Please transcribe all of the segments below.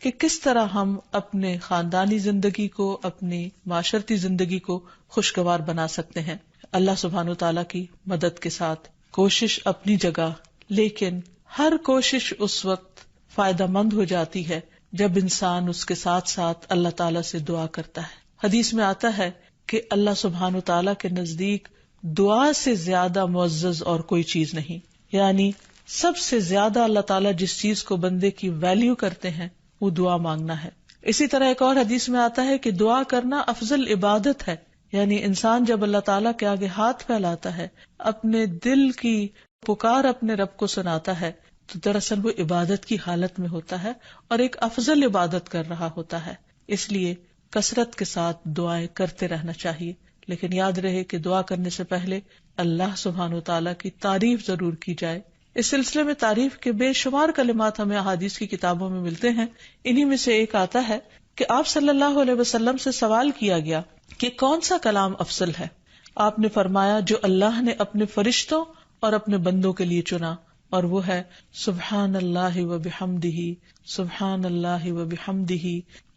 کہ کس طرح ہم اپنے خاندانی زندگی کو، اپنی معاشرتی زندگی کو خوشگوار بنا سکتے ہیں اللہ سبحانہ وتعالی کی مدد کے ساتھ. کوشش اپنی جگہ، لیکن ہر کوشش اس وقت فائدہ مند ہو جاتی ہے جب انسان اس کے ساتھ ساتھ اللہ تعالیٰ سے دعا کرتا ہے. حدیث میں آتا ہے کہ اللہ سبحانہ وتعالیٰ کے نزدیک دعا سے زیادہ معزز اور کوئی چیز نہیں. یعنی سب سے زیادہ اللہ تعالیٰ جس چیز کو بندے کی ویلیو کرتے ہیں وہ دعا مانگنا ہے. اسی طرح ایک اور حدیث میں آتا ہے کہ دعا کرنا افضل عبادت ہے. یعنی انسان جب اللہ تعالیٰ کے آگے ہاتھ پھیلاتا ہے، اپنے دل کی پکار اپنے رب کو سناتا ہے، تو دراصل وہ عبادت کی حالت میں ہوتا ہے اور ایک افضل عبادت کر رہا ہوتا ہے. اس لیے کثرت کے ساتھ دعائیں کرتے رہنا چاہیے، لیکن یاد رہے کہ دعا کرنے سے پہلے اللہ سبحانہ وتعالیٰ کی تعریف ضرور کی جائے. اس سلسلے میں تعریف کے بے شمار کلمات ہمیں احادیث کی کتابوں میں ملتے ہیں. انہی میں سے ایک آتا ہے کہ آپ صلی اللہ علیہ وسلم سے سوال کیا گیا کہ کون سا کلام افضل ہے. آپ نے فرمایا جو اللہ نے اپنے فرشتوں اور اپنے بندوں کے لیے چنا، اور وہ ہے سبحان اللہ و بحمدہ، سبحان اللہ و بحمدہ.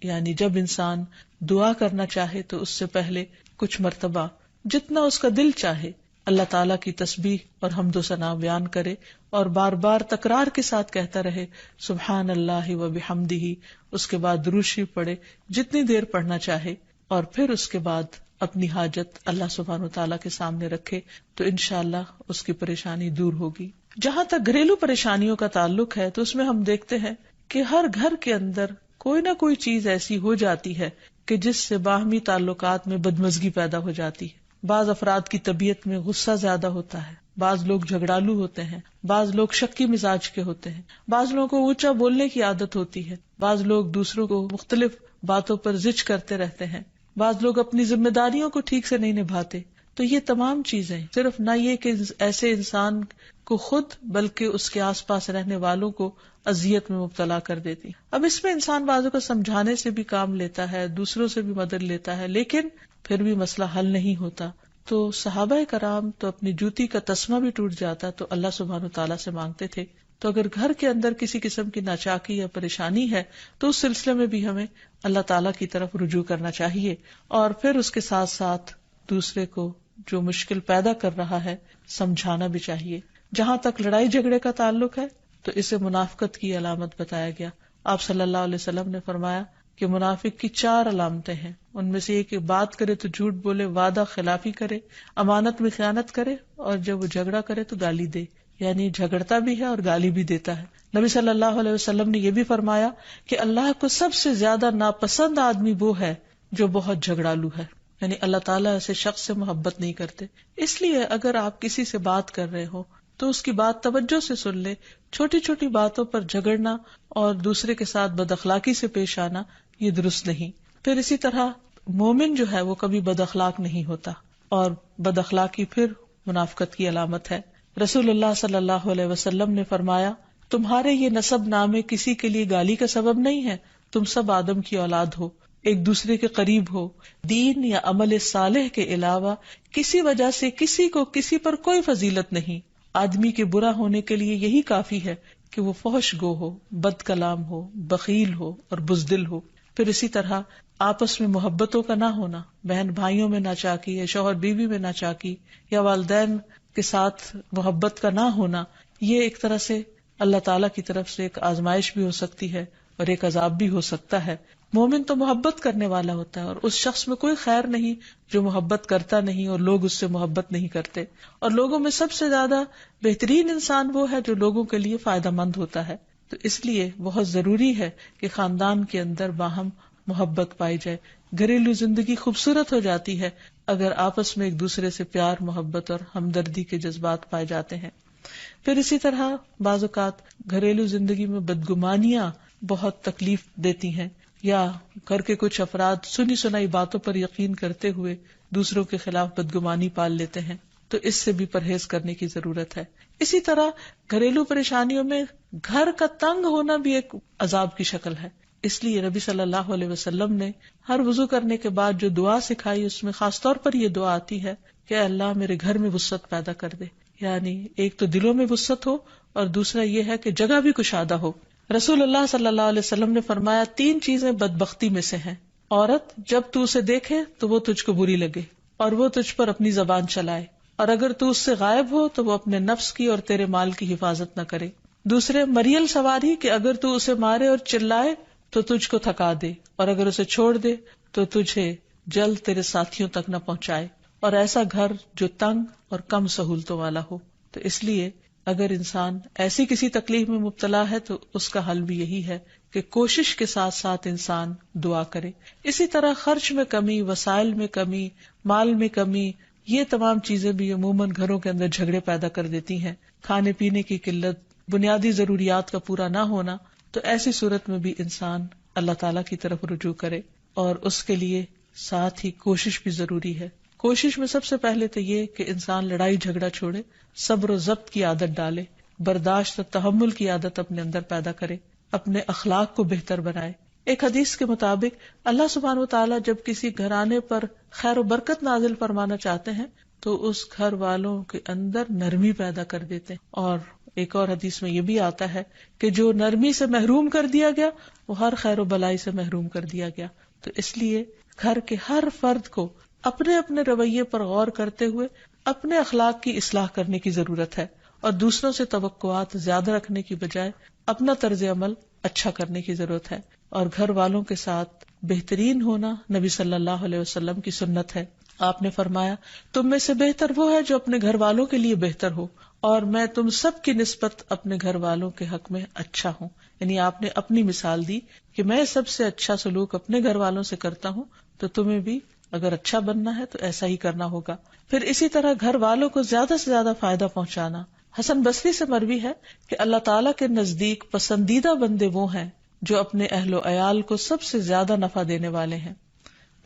یعنی جب انسان دعا کرنا چاہے تو اس سے پہلے کچھ مرتبہ جتنا اس کا دل چاہے اللہ تعالیٰ کی تسبیح اور حمد و ثنا بیان کرے، اور بار بار تکرار کے ساتھ کہتا رہے سبحان اللہ و بحمدہ. اس کے بعد درود شریف پڑھے جتنی دیر پڑھنا چاہے، اور پھر اس کے بعد اپنی حاجت اللہ سبحانہ وتعالیٰ کے سامنے رکھے تو انشاءاللہ اس کی پریشانی دور ہوگی. جہاں تک گھریلو پریشانیوں کا تعلق ہے تو اس میں ہم دیکھتے ہیں کہ ہر گھر کے اندر کوئی نہ کوئی چیز ایسی ہو جاتی ہے کہ جس سے باہمی تعلقات میں بدمزگی پیدا ہو جاتی ہے. بعض افراد کی طبیعت میں غصہ زیادہ ہوتا ہے، بعض لوگ جھگڑالو ہوتے ہیں، بعض لوگ شکی مزاج کے ہوتے ہیں، بعض لوگوں کو اونچا بولنے کی عادت ہوتی ہے، بعض لوگ دوسروں کو مختلف باتوں پر زج کرتے رہتے ہیں، بعض لوگ اپنی ذمہ داریوں کو ٹھیک سے نہیں نبھاتے. تو یہ تمام چیزیں صرف نہ یہ کہ ایسے انسان کو خود بلکہ اس کے آس پاس رہنے والوں کو اذیت میں مبتلا کر دیتی. اب اس میں انسان بعضوں کو سمجھانے سے بھی کام لیتا ہے، دوسروں سے بھی مدد لیتا ہے، لیکن پھر بھی مسئلہ حل نہیں ہوتا. تو صحابہ کرام تو اپنی جوتی کا تسمہ بھی ٹوٹ جاتا تو اللہ سبحانہ وتعالیٰ سے مانگتے تھے. تو اگر گھر کے اندر کسی قسم کی ناچاکی یا پریشانی ہے تو اس سلسلے میں بھی ہمیں اللہ تعالیٰ کی طرف رجوع کرنا چاہیے، اور پھر اس کے ساتھ ساتھ دوسرے کو جو مشکل پیدا کر رہا ہے سمجھانا بھی چاہیے. جہاں تک لڑائی جھگڑے کا تعلق ہے تو اسے منافقت کی علامت بتایا گیا. آپ صلی اللہ علیہ وسلم نے فرمایا کہ منافق کی 4 علامتیں ہیں. ان میں سے یہ کہ بات کرے تو جھوٹ بولے، وعدہ خلافی کرے، امانت میں خیانت کرے، اور جب وہ جھگڑا کرے تو گالی دے. یعنی جھگڑتا بھی ہے اور گالی بھی دیتا ہے. نبی صلی اللہ علیہ وسلم نے یہ بھی فرمایا کہ اللہ کو سب سے زیادہ ناپسند آدمی وہ ہے جو بہت جھگڑالو ہے. یعنی اللہ تعالیٰ ایسے شخص سے محبت نہیں کرتے. اس لیے اگر آپ کسی سے بات کر رہے ہو تو اس کی بات توجہ سے سن لے. چھوٹی چھوٹی باتوں پر جھگڑنا اور دوسرے کے ساتھ بد اخلاقی سے پیش آنا یہ درست نہیں. پھر اسی طرح مومن جو ہے وہ کبھی بد اخلاق نہیں ہوتا، اور بد اخلاقی پھر منافقت کی علامت ہے. رسول اللہ صلی اللہ علیہ وسلم نے فرمایا تمہارے یہ نسب نامے کسی کے لیے گالی کا سبب نہیں ہے. تم سب آدم کی اولاد ہو، ایک دوسرے کے قریب ہو. دین یا عمل صالح کے علاوہ کسی وجہ سے کسی کو کسی پر کوئی فضیلت نہیں. آدمی کے برا ہونے کے لیے یہی کافی ہے کہ وہ فحش گو ہو، بد کلام ہو، بخیل ہو اور بزدل ہو. پھر اسی طرح آپس میں محبتوں کا نہ ہونا، بہن بھائیوں میں ناچاکی یا شوہر بیوی میں ناچاکی یا والدین کے ساتھ محبت کا نہ ہونا، یہ ایک طرح سے اللہ تعالیٰ کی طرف سے ایک آزمائش بھی ہو سکتی ہے اور ایک عذاب بھی ہو سکتا ہے. مومن تو محبت کرنے والا ہوتا ہے، اور اس شخص میں کوئی خیر نہیں جو محبت کرتا نہیں اور لوگ اس سے محبت نہیں کرتے. اور لوگوں میں سب سے زیادہ بہترین انسان وہ ہے جو لوگوں کے لیے فائدہ مند ہوتا ہے. تو اس لیے بہت ضروری ہے کہ خاندان کے اندر باہم محبت پائی جائے. گھریلو زندگی خوبصورت ہو جاتی ہے اگر آپس میں ایک دوسرے سے پیار، محبت اور ہمدردی کے جذبات پائے جاتے ہیں. پھر اسی طرح بعض اوقات گھریلو زندگی میں بدگمانیاں بہت تکلیف دیتی ہیں، یا گھر کے کچھ افراد سنی سنائی باتوں پر یقین کرتے ہوئے دوسروں کے خلاف بدگمانی پال لیتے ہیں. تو اس سے بھی پرہیز کرنے کی ضرورت ہے. اسی طرح گھریلو پریشانیوں میں گھر کا تنگ ہونا بھی ایک عذاب کی شکل ہے. اس لیے نبی صلی اللہ علیہ وسلم نے ہر وضو کرنے کے بعد جو دعا سکھائی اس میں خاص طور پر یہ دعا آتی ہے کہ اے اللہ میرے گھر میں وسعت پیدا کر دے. یعنی ایک تو دلوں میں وسعت ہو، اور دوسرا یہ ہے کہ جگہ بھی کشادہ ہو. رسول اللہ صلی اللہ علیہ وسلم نے فرمایا 3 چیزیں بدبختی میں سے ہیں. عورت جب تو اسے دیکھے تو وہ تجھ کو بری لگے اور وہ تجھ پر اپنی زبان چلائے، اور اگر تو اس سے غائب ہو تو وہ اپنے نفس کی اور تیرے مال کی حفاظت نہ کرے. دوسرے، مریل سواری کہ اگر تو اسے مارے اور چلائے تو تجھ کو تھکا دے، اور اگر اسے چھوڑ دے تو تجھے جلد تیرے ساتھیوں تک نہ پہنچائے. اور ایسا گھر جو تنگ اور کم سہولتوں والا ہو. تو اس لیے اگر انسان ایسی کسی تکلیف میں مبتلا ہے تو اس کا حل بھی یہی ہے کہ کوشش کے ساتھ ساتھ انسان دعا کرے. اسی طرح خرچ میں کمی، وسائل میں کمی، مال میں کمی، یہ تمام چیزیں بھی عموماً گھروں کے اندر جھگڑے پیدا کر دیتی ہیں. کھانے پینے کی قلت، بنیادی ضروریات کا پورا نہ ہونا. تو ایسی صورت میں بھی انسان اللہ تعالیٰ کی طرف رجوع کرے، اور اس کے لیے ساتھ ہی کوشش بھی ضروری ہے. کوشش میں سب سے پہلے تو یہ کہ انسان لڑائی جھگڑا چھوڑے، صبر و ضبط کی عادت ڈالے، برداشت اور تحمل کی عادت اپنے اندر پیدا کرے، اپنے اخلاق کو بہتر بنائے. ایک حدیث کے مطابق اللہ سبحانہ وتعالیٰ جب کسی گھرانے پر خیر و برکت نازل فرمانا چاہتے ہیں تو اس گھر والوں کے اندر نرمی پیدا کر دیتے ہیں. اور ایک اور حدیث میں یہ بھی آتا ہے کہ جو نرمی سے محروم کر دیا گیا وہ ہر خیر و بلائی سے محروم کر دیا گیا. تو اس لیے گھر کے ہر فرد کو اپنے اپنے رویے پر غور کرتے ہوئے اپنے اخلاق کی اصلاح کرنے کی ضرورت ہے، اور دوسروں سے توقعات زیادہ رکھنے کی بجائے اپنا طرز عمل اچھا کرنے کی ضرورت ہے. اور گھر والوں کے ساتھ بہترین ہونا نبی صلی اللہ علیہ وسلم کی سنت ہے. آپ نے فرمایا تم میں سے بہتر وہ ہے جو اپنے گھر والوں کے لیے بہتر ہو، اور میں تم سب کی نسبت اپنے گھر والوں کے حق میں اچھا ہوں. یعنی آپ نے اپنی مثال دی کہ میں سب سے اچھا سلوک اپنے گھر والوں سے کرتا ہوں، تو تمہیں بھی اگر اچھا بننا ہے تو ایسا ہی کرنا ہوگا. پھر اسی طرح گھر والوں کو زیادہ سے زیادہ فائدہ پہنچانا. حسن بصری سے مروی ہے کہ اللہ تعالیٰ کے نزدیک پسندیدہ بندے وہ ہیں جو اپنے اہل و عیال کو سب سے زیادہ نفع دینے والے ہیں.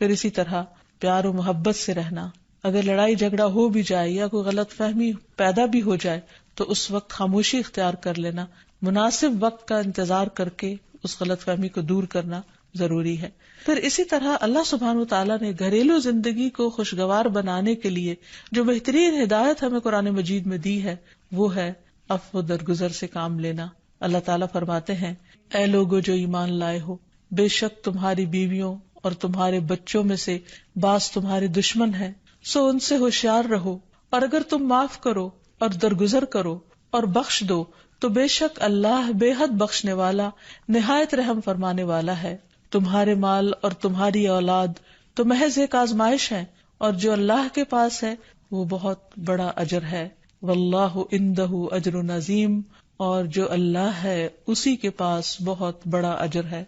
پھر اسی طرح پیار و محبت سے رہنا. اگر لڑائی جھگڑا ہو بھی جائے یا کوئی غلط فہمی پیدا بھی ہو جائے تو اس وقت خاموشی اختیار کر لینا، مناسب وقت کا انتظار کر کے اس غلط فہمی کو دور کرنا ضروری ہے. پھر اسی طرح اللہ سبحانہ وتعالیٰ نے گھریلو زندگی کو خوشگوار بنانے کے لیے جو بہترین ہدایت ہمیں قرآن مجید میں دی ہے وہ ہے عفو و درگزر سے کام لینا. اللہ تعالیٰ فرماتے ہیں اے لوگو جو ایمان لائے ہو، بے شک تمہاری بیویوں اور تمہارے بچوں میں سے بعض تمہارے دشمن ہیں، سو ان سے ہوشیار رہو، اور اگر تم معاف کرو اور درگزر کرو اور بخش دو تو بے شک اللہ بے حد بخشنے والا نہایت رحم فرمانے والا ہے. تمہارے مال اور تمہاری اولاد تو محض ایک آزمائش ہے، اور جو اللہ کے پاس ہے وہ بہت بڑا اجر ہے. واللہ عندہ اجر عظیم، اور جو اللہ ہے اسی کے پاس بہت بڑا اجر ہے.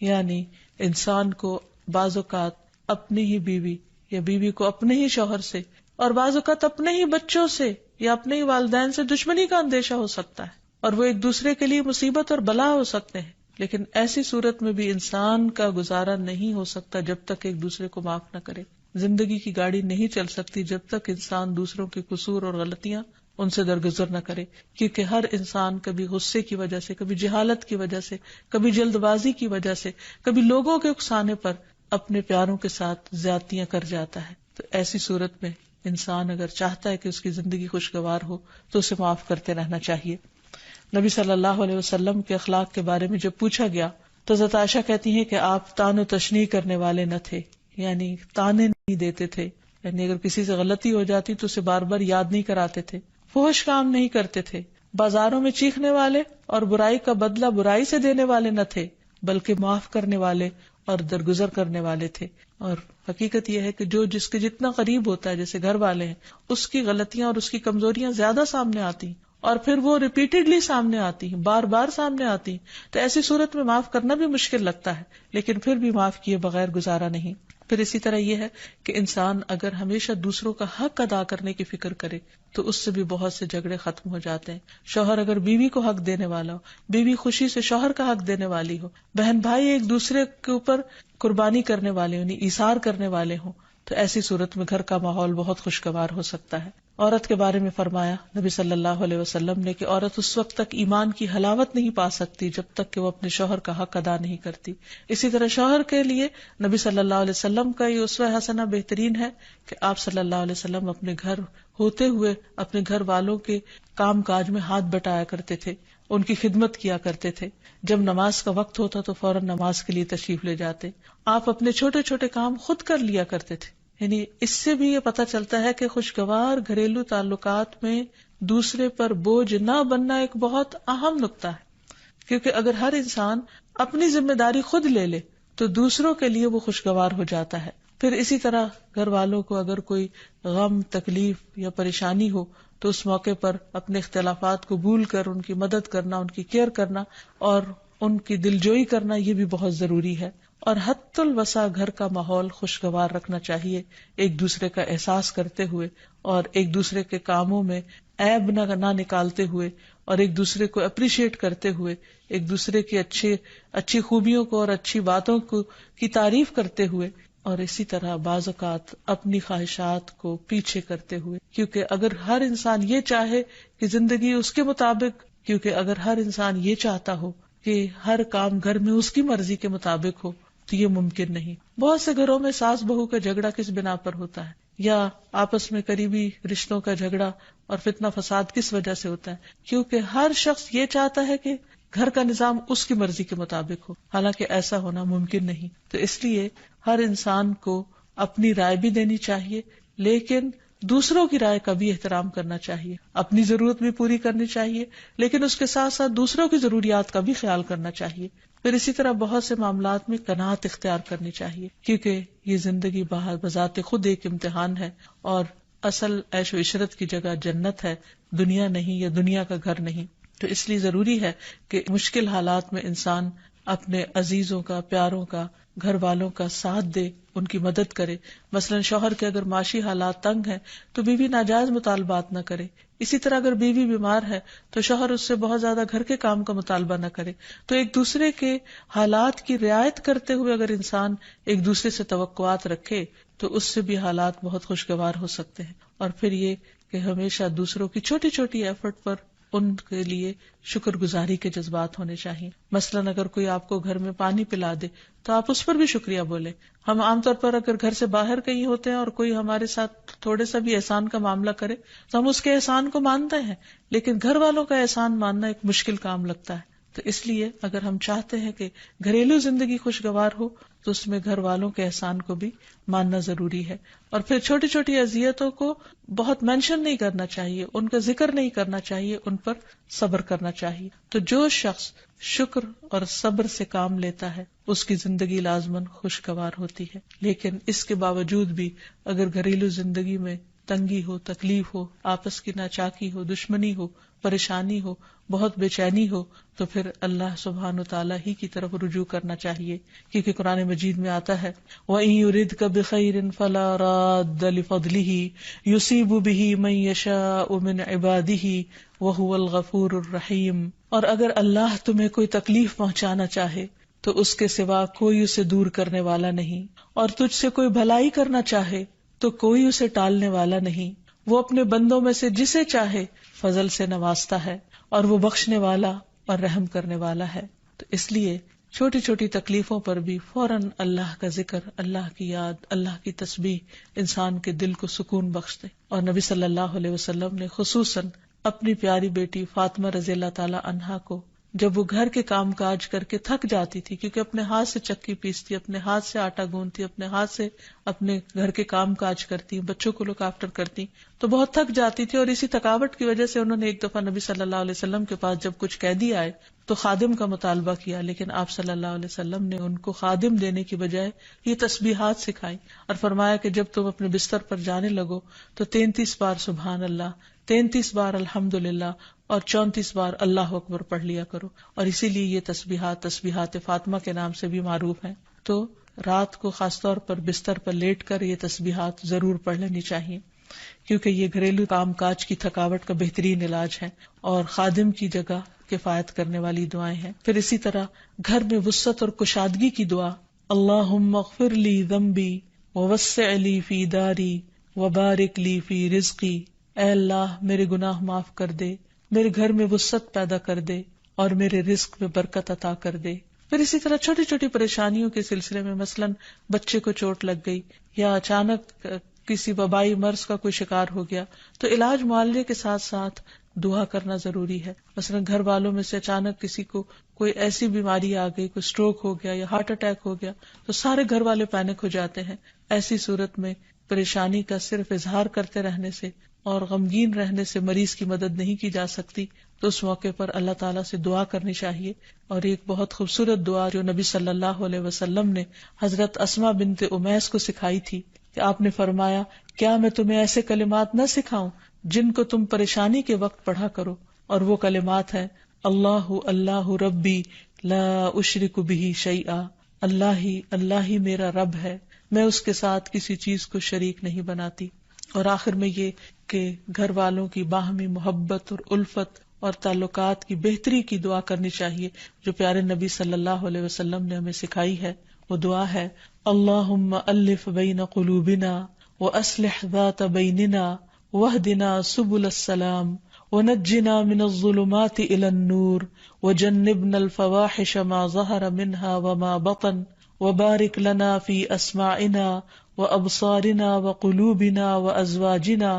یعنی انسان کو بعض اوقات اپنی ہی بیوی یا بیوی کو اپنے ہی شوہر سے، اور بعض اوقات اپنے ہی بچوں سے یا اپنے ہی والدین سے دشمنی کا اندیشہ ہو سکتا ہے، اور وہ ایک دوسرے کے لیے مصیبت اور بلا ہو سکتے ہیں. لیکن ایسی صورت میں بھی انسان کا گزارا نہیں ہو سکتا جب تک ایک دوسرے کو معاف نہ کرے. زندگی کی گاڑی نہیں چل سکتی جب تک انسان دوسروں کے قصور اور غلطیاں ان سے درگزر نہ کرے، کیونکہ ہر انسان کبھی غصے کی وجہ سے، کبھی جہالت کی وجہ سے، کبھی جلد بازی کی وجہ سے، کبھی لوگوں کے اکسانے پر اپنے پیاروں کے ساتھ زیادتیاں کر جاتا ہے. تو ایسی صورت میں انسان اگر چاہتا ہے کہ اس کی زندگی خوشگوار ہو تو اسے معاف کرتے رہنا چاہیے. نبی صلی اللہ علیہ وسلم کے اخلاق کے بارے میں جب پوچھا گیا تو حضرت عائشہ کہتی ہیں کہ آپ تان و تشنیع کرنے والے نہ تھے، یعنی تانے نہیں دیتے تھے، یعنی اگر کسی سے غلطی ہو جاتی تو اسے بار بار یاد نہیں کراتے تھے، فحش کام نہیں کرتے تھے، بازاروں میں چیخنے والے اور برائی کا بدلہ برائی سے دینے والے نہ تھے، بلکہ معاف کرنے والے اور درگزر کرنے والے تھے. اور حقیقت یہ ہے کہ جو جس کے جتنا قریب ہوتا ہے، جیسے گھر والے ہیں، اس کی غلطیاں اور اس کی کمزوریاں زیادہ سامنے آتی ہیں، اور پھر وہ ریپیٹڈلی سامنے آتی ہیں، بار بار سامنے آتی ہیں. تو ایسی صورت میں معاف کرنا بھی مشکل لگتا ہے، لیکن پھر بھی معاف کیے بغیر گزارا نہیں. پھر اسی طرح یہ ہے کہ انسان اگر ہمیشہ دوسروں کا حق ادا کرنے کی فکر کرے تو اس سے بھی بہت سے جھگڑے ختم ہو جاتے ہیں. شوہر اگر بیوی کو حق دینے والا ہو، بیوی خوشی سے شوہر کا حق دینے والی ہو، بہن بھائی ایک دوسرے کے اوپر قربانی کرنے والے ہوں، ایثار کرنے والے ہوں، تو ایسی صورت میں گھر کا ماحول بہت خوشگوار ہو سکتا ہے. عورت کے بارے میں فرمایا نبی صلی اللہ علیہ وسلم نے کہ عورت اس وقت تک ایمان کی حلاوت نہیں پا سکتی جب تک کہ وہ اپنے شوہر کا حق ادا نہیں کرتی. اسی طرح شوہر کے لیے نبی صلی اللہ علیہ وسلم کا یہ اسوہ حسنہ بہترین ہے کہ آپ صلی اللہ علیہ وسلم اپنے گھر ہوتے ہوئے اپنے گھر والوں کے کام کاج میں ہاتھ بٹایا کرتے تھے. ان کی خدمت کیا کرتے تھے. جب نماز کا وقت ہوتا تو فوراً نماز کے لیے تشریف لے جاتے. آپ اپنے چھوٹے چھوٹے کام خود کر لیا کرتے تھے. یعنی اس سے بھی یہ پتہ چلتا ہے کہ خوشگوار گھریلو تعلقات میں دوسرے پر بوجھ نہ بننا ایک بہت اہم نقطہ ہے. کیونکہ اگر ہر انسان اپنی ذمہ داری خود لے لے تو دوسروں کے لیے وہ خوشگوار ہو جاتا ہے. پھر اسی طرح گھر والوں کو اگر کوئی غم، تکلیف یا پریشانی ہو تو اس موقع پر اپنے اختلافات کو بھول کر ان کی مدد کرنا، ان کی کیئر کرنا اور ان کی دلجوئی کرنا، یہ بھی بہت ضروری ہے. اور حتی الوسع گھر کا ماحول خوشگوار رکھنا چاہیے، ایک دوسرے کا احساس کرتے ہوئے اور ایک دوسرے کے کاموں میں عیب نہ نکالتے ہوئے اور ایک دوسرے کو اپریشیٹ کرتے ہوئے، ایک دوسرے کی اچھی خوبیوں کو اور اچھی باتوں کی تعریف کرتے ہوئے، اور اسی طرح بعض اوقات اپنی خواہشات کو پیچھے کرتے ہوئے. کیونکہ اگر ہر انسان یہ چاہے کہ زندگی اس کے مطابق، کیونکہ اگر ہر انسان یہ چاہتا ہو کہ ہر کام گھر میں اس کی مرضی کے مطابق ہو تو یہ ممکن نہیں. بہت سے گھروں میں ساس بہو کا جھگڑا کس بنا پر ہوتا ہے، یا آپس میں قریبی رشتوں کا جھگڑا اور فتنہ فساد کس وجہ سے ہوتا ہے؟ کیونکہ ہر شخص یہ چاہتا ہے کہ گھر کا نظام اس کی مرضی کے مطابق ہو، حالانکہ ایسا ہونا ممکن نہیں. تو اس لیے ہر انسان کو اپنی رائے بھی دینی چاہیے، لیکن دوسروں کی رائے کا بھی احترام کرنا چاہیے. اپنی ضرورت بھی پوری کرنی چاہیے، لیکن اس کے ساتھ ساتھ دوسروں کی ضروریات کا بھی خیال کرنا چاہیے. پھر اسی طرح بہت سے معاملات میں قناعت اختیار کرنی چاہیے، کیونکہ یہ زندگی بذات خود ایک امتحان ہے اور اصل عیش و عشرت کی جگہ جنت ہے، دنیا نہیں، یا دنیا کا گھر نہیں. تو اس لیے ضروری ہے کہ مشکل حالات میں انسان اپنے عزیزوں کا، پیاروں کا، گھر والوں کا ساتھ دے، ان کی مدد کرے. مثلا شوہر کے اگر معاشی حالات تنگ ہیں تو بیوی ناجائز مطالبات نہ کرے. اسی طرح اگر بیوی بیمار ہے تو شوہر اس سے بہت زیادہ گھر کے کام کا مطالبہ نہ کرے. تو ایک دوسرے کے حالات کی رعایت کرتے ہوئے اگر انسان ایک دوسرے سے توقعات رکھے تو اس سے بھی حالات بہت خوشگوار ہو سکتے ہیں. اور پھر یہ کہ ہمیشہ دوسروں کی چھوٹی چھوٹی ایفرٹ پر ان کے لیے شکر گزاری کے جذبات ہونے چاہیے. مثلاً اگر کوئی آپ کو گھر میں پانی پلا دے تو آپ اس پر بھی شکریہ بولیں. ہم عام طور پر اگر گھر سے باہر کہیں ہوتے ہیں اور کوئی ہمارے ساتھ تھوڑے سا بھی احسان کا معاملہ کرے تو ہم اس کے احسان کو مانتے ہیں، لیکن گھر والوں کا احسان ماننا ایک مشکل کام لگتا ہے. تو اس لیے اگر ہم چاہتے ہیں کہ گھریلو زندگی خوشگوار ہو تو اس میں گھر والوں کے احسان کو بھی ماننا ضروری ہے. اور پھر چھوٹی چھوٹی اذیتوں کو بہت مینشن نہیں کرنا چاہیے، ان کا ذکر نہیں کرنا چاہیے، ان پر صبر کرنا چاہیے. تو جو شخص شکر اور صبر سے کام لیتا ہے اس کی زندگی لازماً خوشگوار ہوتی ہے. لیکن اس کے باوجود بھی اگر گھریلو زندگی میں تنگی ہو، تکلیف ہو، آپس کی ناچاکی ہو، دشمنی ہو، پریشانی ہو، بہت بے چینی ہو، تو پھر اللہ سبحانہ وتعالیٰ ہی کی طرف رجوع کرنا چاہیے. کیونکہ قرآن مجید میں آتا ہے وَإِن يُرِدْكَ بِخَيْرٍ فَلَا رَادَّ لِفَضْلِهِ يُصِيبُ بِهِ مَن يَشَاءُ مِنْ عِبَادِهِ وَهُوَ الْغَفُورُ الرَّحِيمُ. اور اگر اللہ تمہیں کوئی تکلیف پہنچانا چاہے تو اس کے سوا کوئی اسے دور کرنے والا نہیں، اور تجھ سے کوئی بھلائی کرنا چاہے تو کوئی اسے ٹالنے والا نہیں. وہ اپنے بندوں میں سے جسے چاہے فضل سے نوازتا ہے اور وہ بخشنے والا اور رحم کرنے والا ہے. تو اس لیے چھوٹی چھوٹی تکلیفوں پر بھی فوراً اللہ کا ذکر، اللہ کی یاد، اللہ کی تسبیح انسان کے دل کو سکون بخش دے. اور نبی صلی اللہ علیہ وسلم نے خصوصاً اپنی پیاری بیٹی فاطمہ رضی اللہ تعالی عنہا کو جب وہ گھر کے کام کاج کر کے تھک جاتی تھی، کیونکہ اپنے ہاتھ سے چکی پیستی، اپنے ہاتھ سے آٹا گوندتی، اپنے ہاتھ سے اپنے گھر کے کام کاج کرتی، بچوں کو لک آفٹر کرتی، تو بہت تھک جاتی تھی. اور اسی تھکاوٹ کی وجہ سے انہوں نے ایک دفعہ نبی صلی اللہ علیہ وسلم کے پاس جب کچھ قیدی آئے تو خادم کا مطالبہ کیا، لیکن آپ صلی اللہ علیہ وسلم نے ان کو خادم دینے کی بجائے یہ تسبیحات سکھائی اور فرمایا کہ جب تم اپنے بستر پر جانے لگو تو 33 بار سبحان اللہ، 33 بار الحمدللہ اور 34 بار اللہ اکبر پڑھ لیا کرو. اور اسی لیے یہ تسبیحات فاطمہ کے نام سے بھی معروف ہیں. تو رات کو خاص طور پر بستر پر لیٹ کر یہ تسبیحات ضرور پڑھ لینی چاہیے، کیونکہ یہ گھریلو کام کاج کی تھکاوٹ کا بہترین علاج ہے اور خادم کی جگہ کفایت کرنے والی دعائیں ہیں. پھر اسی طرح گھر میں وسعت اور کشادگی کی دعا، اللہم اغفر لی ذنبی ووسع لی فی داری وبارک لی فی رزقی. اے اللہ میرے گناہ معاف کر دے، میرے گھر میں وسعت پیدا کر دے اور میرے رزق میں برکت عطا کر دے. پھر اسی طرح چھوٹی چھوٹی پریشانیوں کے سلسلے میں مثلاً بچے کو چوٹ لگ گئی یا اچانک کسی وبائی مرض کا کوئی شکار ہو گیا تو علاج معالجے کے ساتھ ساتھ دعا کرنا ضروری ہے. مثلا گھر والوں میں سے اچانک کسی کو کوئی ایسی بیماری آ گئی، کوئی اسٹروک ہو گیا یا ہارٹ اٹیک ہو گیا، تو سارے گھر والے پینک ہو جاتے ہیں. ایسی صورت میں پریشانی کا صرف اظہار کرتے رہنے سے اور غمگین رہنے سے مریض کی مدد نہیں کی جا سکتی. تو اس موقع پر اللہ تعالیٰ سے دعا کرنی چاہیے. اور ایک بہت خوبصورت دعا جو نبی صلی اللہ علیہ وسلم نے حضرت اسماء بنت امیس کو سکھائی تھی کہ آپ نے فرمایا، کیا میں تمہیں ایسے کلمات نہ سکھاؤں جن کو تم پریشانی کے وقت پڑھا کرو؟ اور وہ کلمات ہیں اللہ اللہ ربی لا اشرک بہ شیئا، اللہ ہی میرا رب ہے، میں اس کے ساتھ کسی چیز کو شریک نہیں بناتی. اور آخر میں یہ کہ گھر والوں کی باہمی محبت اور الفت اور تعلقات کی بہتری کی دعا کرنی چاہیے جو پیارے نبی صلی اللہ علیہ وسلم نے ہمیں سکھائی ہے. وہ دعا ہے اللہم الف بین قلوبنا واصلح ذات بیننا واہدنا سبل السلام ونجنا من الظلمات الى النور وجنبنا الفواحش ما ظہر منها وما بطن وبارک لنا فی اسماعنا وابصارنا وقلوبنا وازواجنا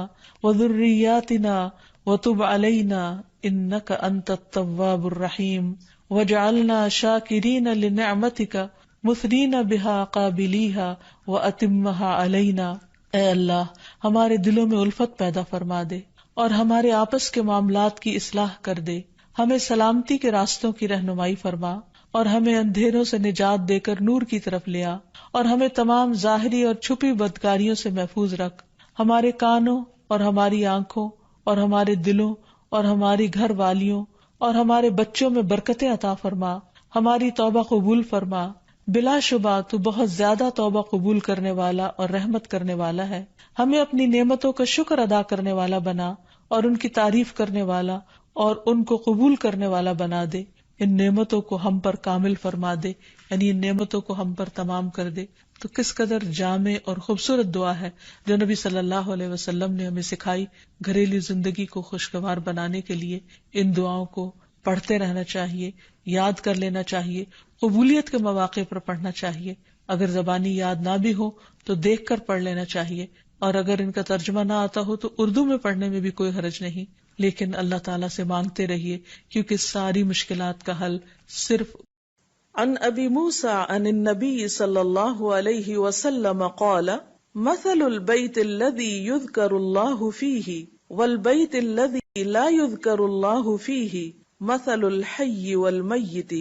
وذریاتنا وتب علینا انک انت التواب الرحیم واجعلنا شاکرین لنعمتک مثنین بہا قابلیہا واتمہا علینا. اے اللہ ہمارے دلوں میں الفت پیدا فرما دے اور ہمارے آپس کے معاملات کی اصلاح کر دے. ہمیں سلامتی کے راستوں کی رہنمائی فرما اور ہمیں اندھیروں سے نجات دے کر نور کی طرف لیا اور ہمیں تمام ظاہری اور چھپی بدکاریوں سے محفوظ رکھ. ہمارے کانوں اور ہماری آنکھوں اور ہمارے دلوں اور ہماری گھر والیوں اور ہمارے بچوں میں برکتیں عطا فرما. ہماری توبہ قبول فرما. بلا شبہ تو بہت زیادہ توبہ قبول کرنے والا اور رحمت کرنے والا ہے. ہمیں اپنی نعمتوں کا شکر ادا کرنے والا بنا اور ان کی تعریف کرنے والا اور ان کو قبول کرنے والا بنا دے. ان نعمتوں کو ہم پر کامل فرما دے، یعنی ان نعمتوں کو ہم پر تمام کر دے. تو کس قدر جامع اور خوبصورت دعا ہے جو نبی صلی اللہ علیہ وسلم نے ہمیں سکھائی. گھریلو زندگی کو خوشگوار بنانے کے لیے ان دعاؤں کو پڑھتے رہنا چاہیے، یاد کر لینا چاہیے، قبولیت کے مواقع پر پڑھنا چاہیے. اگر زبانی یاد نہ بھی ہو تو دیکھ کر پڑھ لینا چاہیے، اور اگر ان کا ترجمہ نہ آتا ہو تو اردو میں پڑھنے میں بھی کوئی حرج نہیں. لیکن اللہ تعالیٰ سے مانگتے رہیے کیونکہ ساری مشکلات کا حل صرف. عن ابی موسیٰ عن النبی صلی اللہ علیہ وسلم قال مثل البیت الذی یذکر اللہ فیہ والبیت الذی لا یذکر اللہ فیہ مثل الحی والمیت.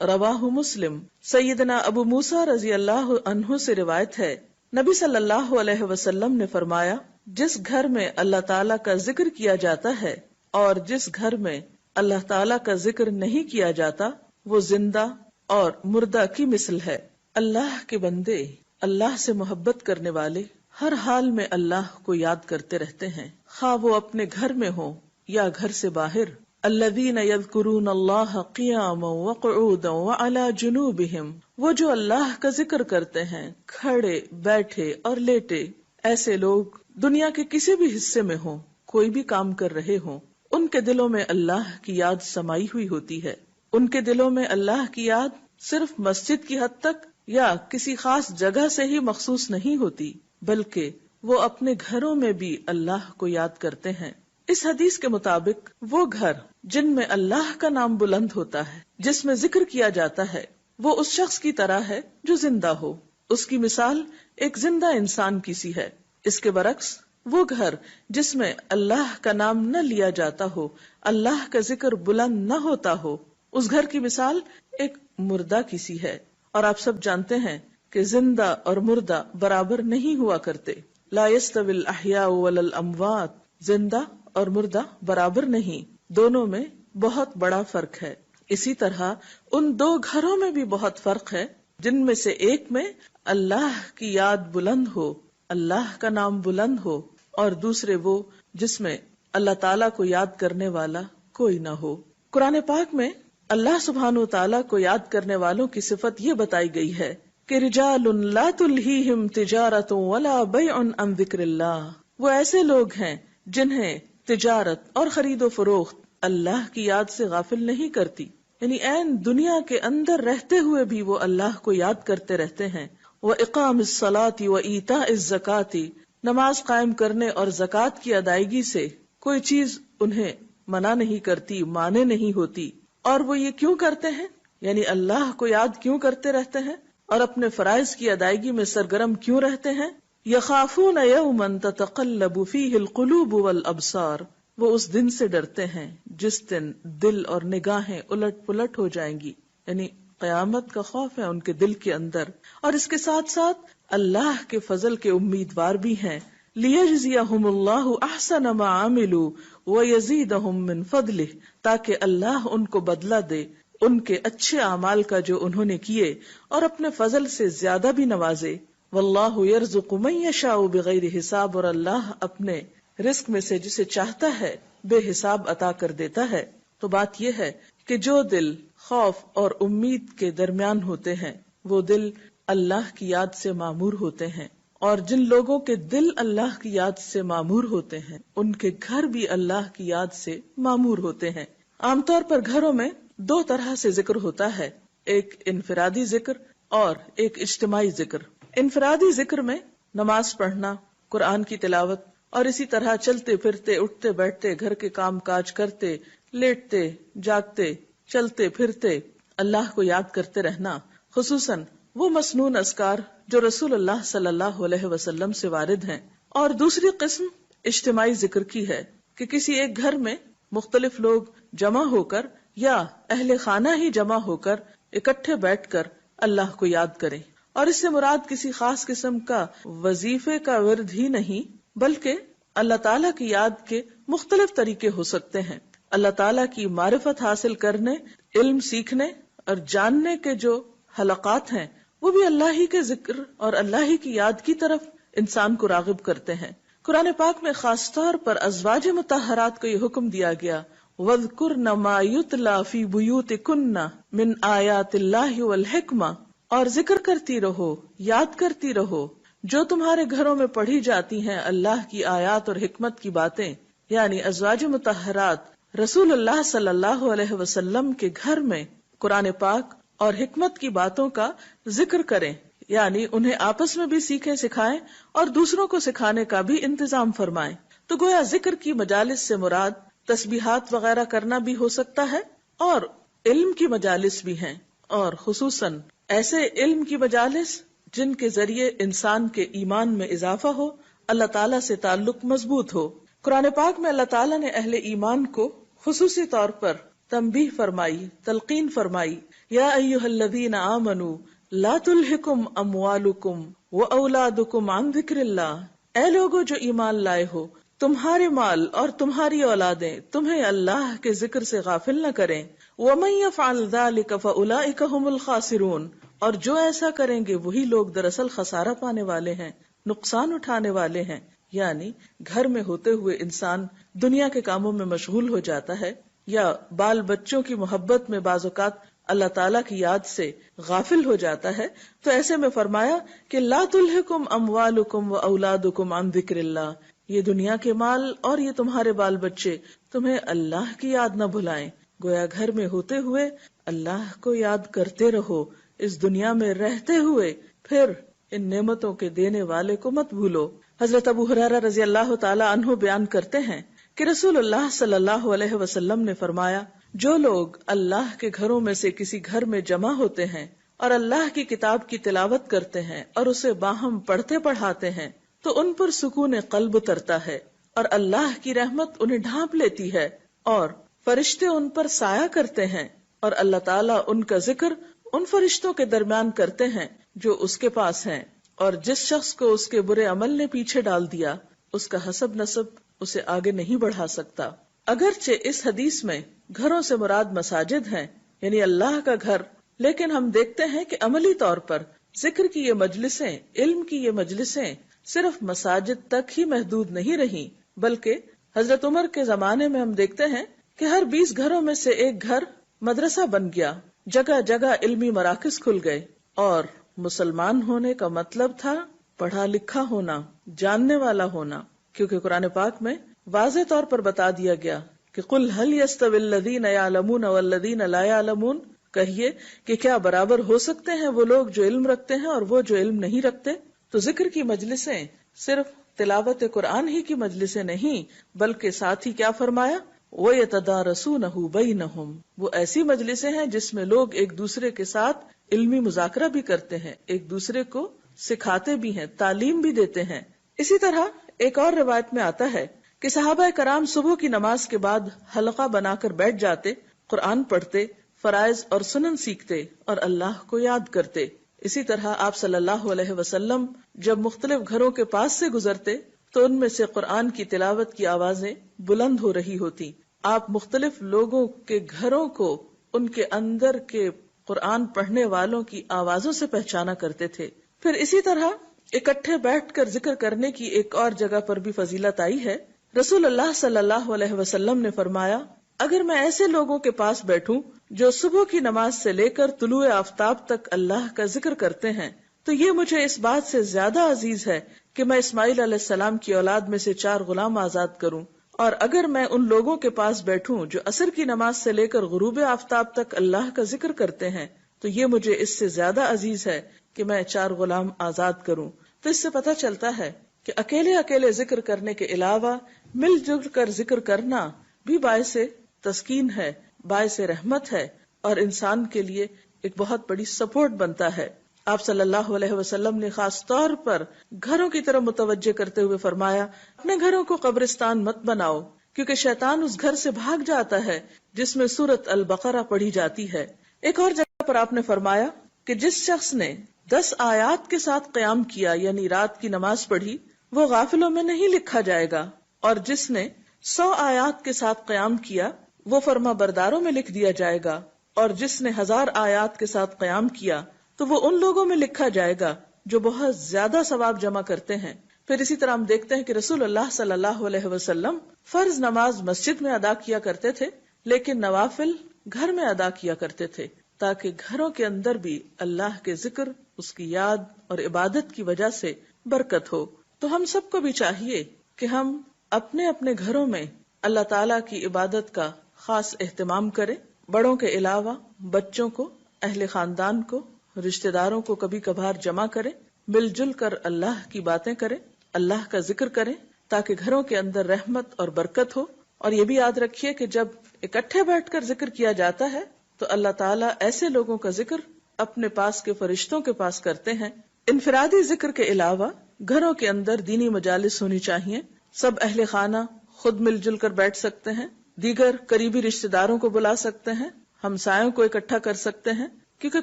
رواہ مسلم. سیدنا ابو موسیٰ رضی اللہ عنہ سے روایت ہے، نبی صلی اللہ علیہ وسلم نے فرمایا، جس گھر میں اللہ تعالیٰ کا ذکر کیا جاتا ہے اور جس گھر میں اللہ تعالیٰ کا ذکر نہیں کیا جاتا وہ زندہ اور مردہ کی مثل ہے. اللہ کے بندے، اللہ سے محبت کرنے والے ہر حال میں اللہ کو یاد کرتے رہتے ہیں، خواہ وہ اپنے گھر میں ہوں یا گھر سے باہر. الذین یذکرون اللہ قیاما وقعودا وعلی جنوبہم، وہ جو اللہ کا ذکر کرتے ہیں کھڑے، بیٹھے اور لیٹے. ایسے لوگ دنیا کے کسی بھی حصے میں ہوں، کوئی بھی کام کر رہے ہوں، ان کے دلوں میں اللہ کی یاد سمائی ہوئی ہوتی ہے. ان کے دلوں میں اللہ کی یاد صرف مسجد کی حد تک یا کسی خاص جگہ سے ہی مخصوص نہیں ہوتی، بلکہ وہ اپنے گھروں میں بھی اللہ کو یاد کرتے ہیں. اس حدیث کے مطابق وہ گھر جن میں اللہ کا نام بلند ہوتا ہے، جس میں ذکر کیا جاتا ہے، وہ اس شخص کی طرح ہے جو زندہ ہو. اس کی مثال ایک زندہ انسان کی سی ہے. اس کے برعکس وہ گھر جس میں اللہ کا نام نہ لیا جاتا ہو، اللہ کا ذکر بلند نہ ہوتا ہو، اس گھر کی مثال ایک مردہ کی سی ہے. اور آپ سب جانتے ہیں کہ زندہ اور مردہ برابر نہیں ہوا کرتے. لا يستوي الاحیاء ولا الاموات، زندہ اور مردہ برابر نہیں، دونوں میں بہت بڑا فرق ہے. اسی طرح ان دو گھروں میں بھی بہت فرق ہے جن میں سے ایک میں اللہ کی یاد بلند ہو، اللہ کا نام بلند ہو، اور دوسرے وہ جس میں اللہ تعالیٰ کو یاد کرنے والا کوئی نہ ہو. قرآن پاک میں اللہ سبحانہ و تعالیٰ کو یاد کرنے والوں کی صفت یہ بتائی گئی ہے کہ رجال لا تلہیہم تجارت ولا بیع عن ذکر اللہ، وہ ایسے لوگ ہیں جنہیں تجارت اور خرید و فروخت اللہ کی یاد سے غافل نہیں کرتی، یعنی عین دنیا کے اندر رہتے ہوئے بھی وہ اللہ کو یاد کرتے رہتے ہیں. وَإِقَامِ الصَّلَاةِ وَإِيتَاءِ الزَّكَاةِ، نماز قائم کرنے اور زکوٰۃ کی ادائیگی سے کوئی چیز انہیں منع نہیں کرتی، مانے نہیں ہوتی. اور وہ یہ کیوں کرتے ہیں؟ یعنی اللہ کو یاد کیوں کرتے رہتے ہیں اور اپنے فرائض کی ادائیگی میں سرگرم کیوں رہتے ہیں؟ یخافون یوما تتقلب فیہ القلوب والابصار، وہ اس دن سے ڈرتے ہیں جس دن دل اور نگاہیں الٹ پلٹ ہو جائیں گی، یعنی قیامت کا خوف ہے ان کے دل کے اندر. اور اس کے ساتھ ساتھ اللہ کے فضل کے امیدوار بھی ہیں. لیجزیہم اللہ احسن ما عملوا ویزیدہم من فضلہ، تاکہ اللہ ان کو بدلہ دے ان کے اچھے اعمال کا جو انہوں نے کیے اور اپنے فضل سے زیادہ بھی نوازے. واللہ یرزق من یشاء بغیر حساب، اور اللہ اپنے رزق میں سے جسے چاہتا ہے بے حساب عطا کر دیتا ہے. تو بات یہ ہے کہ جو دل خوف اور امید کے درمیان ہوتے ہیں وہ دل اللہ کی یاد سے معمور ہوتے ہیں، اور جن لوگوں کے دل اللہ کی یاد سے معمور ہوتے ہیں ان کے گھر بھی اللہ کی یاد سے معمور ہوتے ہیں. عام طور پر گھروں میں دو طرح سے ذکر ہوتا ہے، ایک انفرادی ذکر اور ایک اجتماعی ذکر. انفرادی ذکر میں نماز پڑھنا، قرآن کی تلاوت، اور اسی طرح چلتے پھرتے اٹھتے بیٹھتے گھر کے کام کاج کرتے لیٹتے جاگتے چلتے پھرتے اللہ کو یاد کرتے رہنا، خصوصاً وہ مسنون اذکار جو رسول اللہ صلی اللہ علیہ وسلم سے وارد ہیں. اور دوسری قسم اجتماعی ذکر کی ہے کہ کسی ایک گھر میں مختلف لوگ جمع ہو کر یا اہل خانہ ہی جمع ہو کر اکٹھے بیٹھ کر اللہ کو یاد کریں. اور اس سے مراد کسی خاص قسم کا وظیفے کا ورد ہی نہیں بلکہ اللہ تعالیٰ کی یاد کے مختلف طریقے ہو سکتے ہیں. اللہ تعالیٰ کی معرفت حاصل کرنے، علم سیکھنے اور جاننے کے جو حلقات ہیں وہ بھی اللہ ہی کے ذکر اور اللہ ہی کی یاد کی طرف انسان کو راغب کرتے ہیں. قرآن پاک میں خاص طور پر ازواج مطہرات کو یہ حکم دیا گیا، وَاذْكُرْنَ مَا يُتْلَى فِي بُيُوتِكُنَّ مِنْ آيَاتِ اللَّهِ وَالْحِكْمَةِ، اور ذکر کرتی رہو، یاد کرتی رہو جو تمہارے گھروں میں پڑھی جاتی ہیں اللہ کی آیات اور حکمت کی باتیں. یعنی ازواج مطہرات رسول اللہ صلی اللہ علیہ وسلم کے گھر میں قرآن پاک اور حکمت کی باتوں کا ذکر کریں، یعنی انہیں آپس میں بھی سیکھیں سکھائیں اور دوسروں کو سکھانے کا بھی انتظام فرمائیں. تو گویا ذکر کی مجالس سے مراد تسبیحات وغیرہ کرنا بھی ہو سکتا ہے اور علم کی مجالس بھی ہیں، اور خصوصاً ایسے علم کی مجالس جن کے ذریعے انسان کے ایمان میں اضافہ ہو، اللہ تعالیٰ سے تعلق مضبوط ہو. قرآن پاک میں اللہ تعالیٰ نے اہل ایمان کو خصوصی طور پر تنبیہ فرمائی، تلقین فرمائی، یا ایھا الذین آمنوا لا تلھکم اموالکم واولادکم عن ذکر اللہ، اے لوگو جو ایمان لائے ہو، تمہارے مال اور تمہاری اولادیں تمہیں اللہ کے ذکر سے غافل نہ کریں. ومن یفعل ذلک فاولئک ھم الخاسرون، اور جو ایسا کریں گے وہی لوگ دراصل خسارہ پانے والے ہیں، نقصان اٹھانے والے ہیں. یعنی گھر میں ہوتے ہوئے انسان دنیا کے کاموں میں مشغول ہو جاتا ہے یا بال بچوں کی محبت میں بعض اوقات اللہ تعالیٰ کی یاد سے غافل ہو جاتا ہے، تو ایسے میں فرمایا کہ لا تلھکم اموالکم واولادکم عن ذکر اللہ، یہ دنیا کے مال اور یہ تمہارے بال بچے تمہیں اللہ کی یاد نہ بھلائیں. گویا گھر میں ہوتے ہوئے اللہ کو یاد کرتے رہو، اس دنیا میں رہتے ہوئے پھر ان نعمتوں کے دینے والے کو مت بھولو. حضرت ابو ہریرہ رضی اللہ تعالی عنہ بیان کرتے ہیں کہ رسول اللہ صلی اللہ علیہ وسلم نے فرمایا، جو لوگ اللہ کے گھروں میں سے کسی گھر میں جمع ہوتے ہیں اور اللہ کی کتاب کی تلاوت کرتے ہیں اور اسے باہم پڑھتے پڑھاتے ہیں تو ان پر سکون قلب اترتا ہے اور اللہ کی رحمت انہیں ڈھانپ لیتی ہے اور فرشتے ان پر سایہ کرتے ہیں، اور اللہ تعالیٰ ان کا ذکر ان فرشتوں کے درمیان کرتے ہیں جو اس کے پاس ہیں، اور جس شخص کو اس کے برے عمل نے پیچھے ڈال دیا اس کا حسب نسب اسے آگے نہیں بڑھا سکتا. اگرچہ اس حدیث میں گھروں سے مراد مساجد ہیں، یعنی اللہ کا گھر، لیکن ہم دیکھتے ہیں کہ عملی طور پر ذکر کی یہ مجلسیں، علم کی یہ مجلسیں صرف مساجد تک ہی محدود نہیں رہیں، بلکہ حضرت عمر کے زمانے میں ہم دیکھتے ہیں کہ ہر 20 گھروں میں سے ایک گھر مدرسہ بن گیا، جگہ جگہ علمی مراکز کھل گئے، اور مسلمان ہونے کا مطلب تھا پڑھا لکھا ہونا، جاننے والا ہونا، کیونکہ قرآن پاک میں واضح طور پر بتا دیا گیا کہ قل هل يستوي الذين يعلمون والذين لا يعلمون، کہیے کہ کیا برابر ہو سکتے ہیں وہ لوگ جو علم رکھتے ہیں اور وہ جو علم نہیں رکھتے. تو ذکر کی مجلسیں صرف تلاوت قرآن ہی کی مجلسیں نہیں، بلکہ ساتھ ہی کیا فرمایا، وَيَتَدَارَسُونَهُ بَيْنَهُمْ، وہ ایسی مجلسیں ہیں جس میں لوگ ایک دوسرے کے ساتھ علمی مذاکرہ بھی کرتے ہیں، ایک دوسرے کو سکھاتے بھی ہیں، تعلیم بھی دیتے ہیں۔ اسی طرح ایک اور روایت میں آتا ہے کہ صحابہ کرام صبح کی نماز کے بعد حلقہ بنا کر بیٹھ جاتے، قرآن پڑھتے، فرائض اور سنن سیکھتے اور اللہ کو یاد کرتے۔ اسی طرح آپ صلی اللہ علیہ وسلم جب مختلف گھروں کے پاس سے گزرتے تو ان میں سے قرآن کی تلاوت کی آوازیں بلند ہو رہی ہوتی۔ آپ مختلف لوگوں کے گھروں کو ان کے اندر کے قرآن پڑھنے والوں کی آوازوں سے پہچانا کرتے تھے۔ پھر اسی طرح اکٹھے بیٹھ کر ذکر کرنے کی ایک اور جگہ پر بھی فضیلت آئی ہے۔ رسول اللہ صلی اللہ علیہ وسلم نے فرمایا، اگر میں ایسے لوگوں کے پاس بیٹھوں جو صبح کی نماز سے لے کر طلوع آفتاب تک اللہ کا ذکر کرتے ہیں تو یہ مجھے اس بات سے زیادہ عزیز ہے کہ میں اسماعیل علیہ السلام کی اولاد میں سے 4 غلام آزاد کروں، اور اگر میں ان لوگوں کے پاس بیٹھوں جو عصر کی نماز سے لے کر غروب آفتاب تک اللہ کا ذکر کرتے ہیں تو یہ مجھے اس سے زیادہ عزیز ہے کہ میں 4 غلام آزاد کروں۔ تو اس سے پتہ چلتا ہے کہ اکیلے اکیلے ذکر کرنے کے علاوہ مل جل کر ذکر کرنا بھی باعث تسکین ہے، باعث رحمت ہے، اور انسان کے لیے ایک بہت بڑی سپورٹ بنتا ہے۔ آپ صلی اللہ علیہ وسلم نے خاص طور پر گھروں کی طرف متوجہ کرتے ہوئے فرمایا، اپنے گھروں کو قبرستان مت بناؤ، کیونکہ شیطان اس گھر سے بھاگ جاتا ہے جس میں سورۃ البقرہ پڑھی جاتی ہے۔ ایک اور جگہ پر آپ نے فرمایا کہ جس شخص نے 10 آیات کے ساتھ قیام کیا یعنی رات کی نماز پڑھی وہ غافلوں میں نہیں لکھا جائے گا، اور جس نے 100 آیات کے ساتھ قیام کیا وہ فرما برداروں میں لکھ دیا جائے گا، اور جس نے 1000 آیات کے ساتھ قیام کیا تو وہ ان لوگوں میں لکھا جائے گا جو بہت زیادہ ثواب جمع کرتے ہیں۔ پھر اسی طرح ہم دیکھتے ہیں کہ رسول اللہ صلی اللہ علیہ وسلم فرض نماز مسجد میں ادا کیا کرتے تھے لیکن نوافل گھر میں ادا کیا کرتے تھے، تاکہ گھروں کے اندر بھی اللہ کے ذکر، اس کی یاد اور عبادت کی وجہ سے برکت ہو۔ تو ہم سب کو بھی چاہیے کہ ہم اپنے اپنے گھروں میں اللہ تعالیٰ کی عبادت کا خاص اہتمام کریں، بڑوں کے علاوہ بچوں کو، اہل خاندان کو، رشتہ داروں کو کبھی کبھار جمع کریں، مل جل کر اللہ کی باتیں کریں، اللہ کا ذکر کریں، تاکہ گھروں کے اندر رحمت اور برکت ہو۔ اور یہ بھی یاد رکھیے کہ جب اکٹھے بیٹھ کر ذکر کیا جاتا ہے تو اللہ تعالیٰ ایسے لوگوں کا ذکر اپنے پاس کے فرشتوں کے پاس کرتے ہیں۔ انفرادی ذکر کے علاوہ گھروں کے اندر دینی مجالس ہونی چاہیے، سب اہل خانہ خود مل جل کر بیٹھ سکتے ہیں، دیگر قریبی رشتہ داروں کو بلا سکتے ہیں، ہمسایوں کو اکٹھا کر سکتے ہیں، کیونکہ